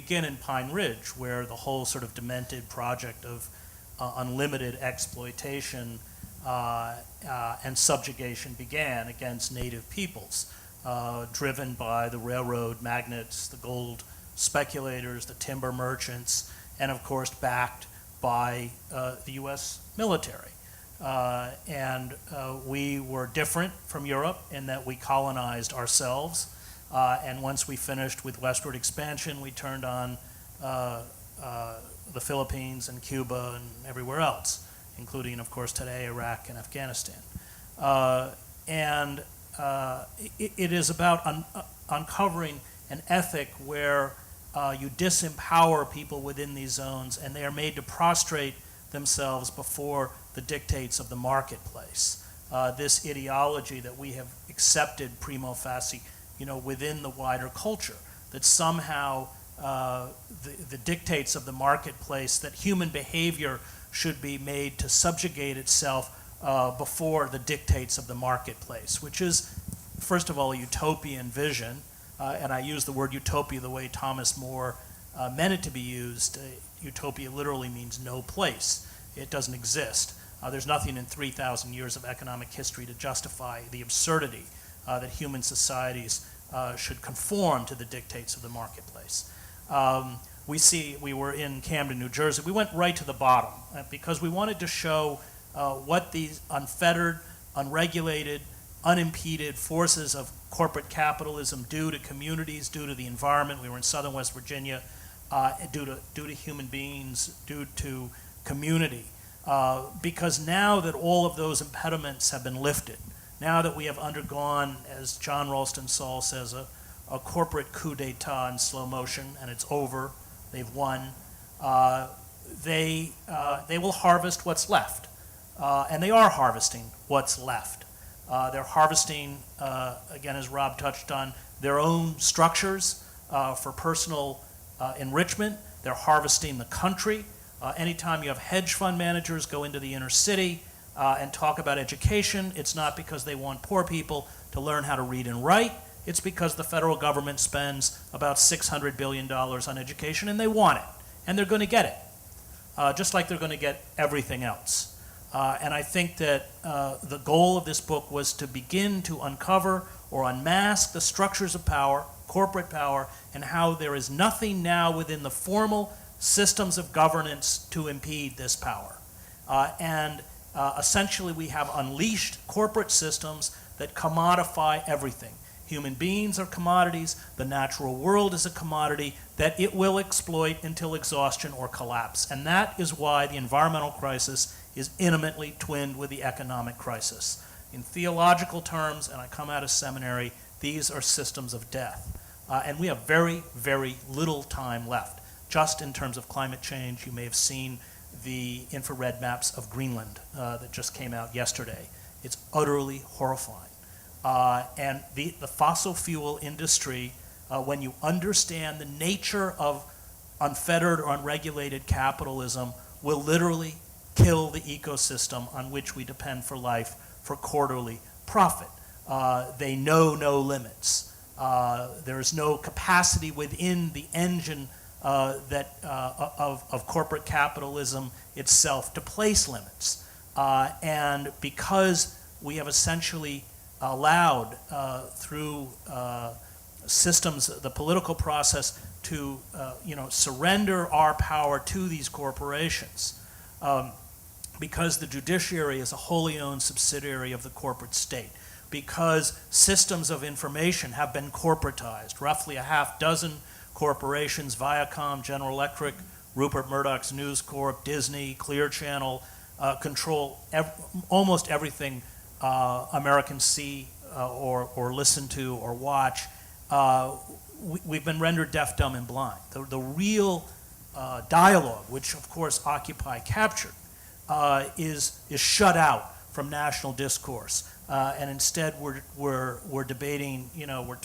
begin in Pine Ridge, where the whole sort of demented project of unlimited exploitation and subjugation began against native peoples, driven by the railroad magnates, the gold speculators, the timber merchants, and of course backed by the U.S. military. We were different from Europe in that we colonized ourselves, and once we finished with westward expansion, we turned on the Philippines and Cuba and everywhere else, including, of course, today Iraq and Afghanistan. It is about uncovering an ethic where you disempower people within these zones, and they are made to prostrate themselves before the dictates of the marketplace. This ideology that we have accepted primo facie, within the wider culture, that somehow the dictates of the marketplace, that human behavior should be made to subjugate itself before the dictates of the marketplace, which is, first of all, a utopian vision. And I use the word utopia the way Thomas More meant it to be used. Utopia literally means no place. It doesn't exist. There's nothing in 3,000 years of economic history to justify the absurdity that human societies should conform to the dictates of the marketplace. We were in Camden, New Jersey. We went right to the bottom because we wanted to show what these unfettered, unregulated, unimpeded forces of corporate capitalism do to communities, do to the environment. We were in southern West Virginia, due to human beings, due to community. Because now that all of those impediments have been lifted, now that we have undergone, as John Ralston Saul says, a corporate coup d'etat in slow motion, and it's over, they've won, they will harvest what's left. And they are harvesting what's left. They're harvesting, again, as Rob touched on, their own structures for personal enrichment. They're harvesting the country. Anytime you have hedge fund managers go into the inner city and talk about education, it's not because they want poor people to learn how to read and write. It's because the federal government spends about $600 billion on education, and they want it. And they're going to get it, just like they're going to get everything else. And I think that the goal of this book was to begin to uncover or unmask the structures of power, corporate power, and how there is nothing now within the formal systems of governance to impede this power. Essentially, we have unleashed corporate systems that commodify everything. Human beings are commodities. The natural world is a commodity that it will exploit until exhaustion or collapse. And that is why the environmental crisis is intimately twinned with the economic crisis. In theological terms, and I come out of seminary, these are systems of death. And we have very, very little time left. Just in terms of climate change, you may have seen the infrared maps of Greenland that just came out yesterday. It's utterly horrifying. And the fossil fuel industry, when you understand the nature of unfettered or unregulated capitalism, will literally kill the ecosystem on which we depend for life for quarterly profit. They know no limits. There is no capacity within the engine of corporate capitalism itself to place limits. And because we have essentially allowed through systems, the political process, to surrender our power to these corporations, because the judiciary is a wholly owned subsidiary of the corporate state, because systems of information have been corporatized. Roughly a half dozen corporations, Viacom, General Electric, Rupert Murdoch's News Corp, Disney, Clear Channel, control almost everything Americans see or listen to or watch. We've been rendered deaf, dumb, and blind. The real dialogue, which of course Occupy captured, is shut out from national discourse. And instead we're debating,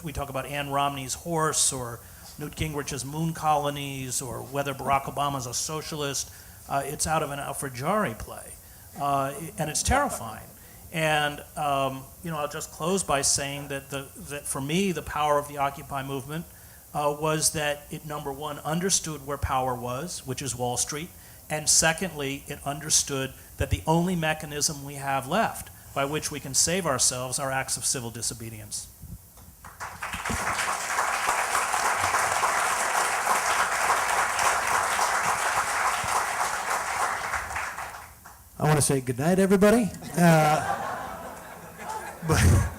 we talk about Ann Romney's horse or Newt Gingrich's moon colonies or whether Barack Obama's a socialist. It's out of an Alfred Jarry play. And it's terrifying. And I'll just close by saying that for me, the power of the Occupy movement was that it, number one, understood where power was, which is Wall Street, and secondly, it understood that the only mechanism we have left by which we can save ourselves are acts of civil disobedience. I want to say good night, everybody. But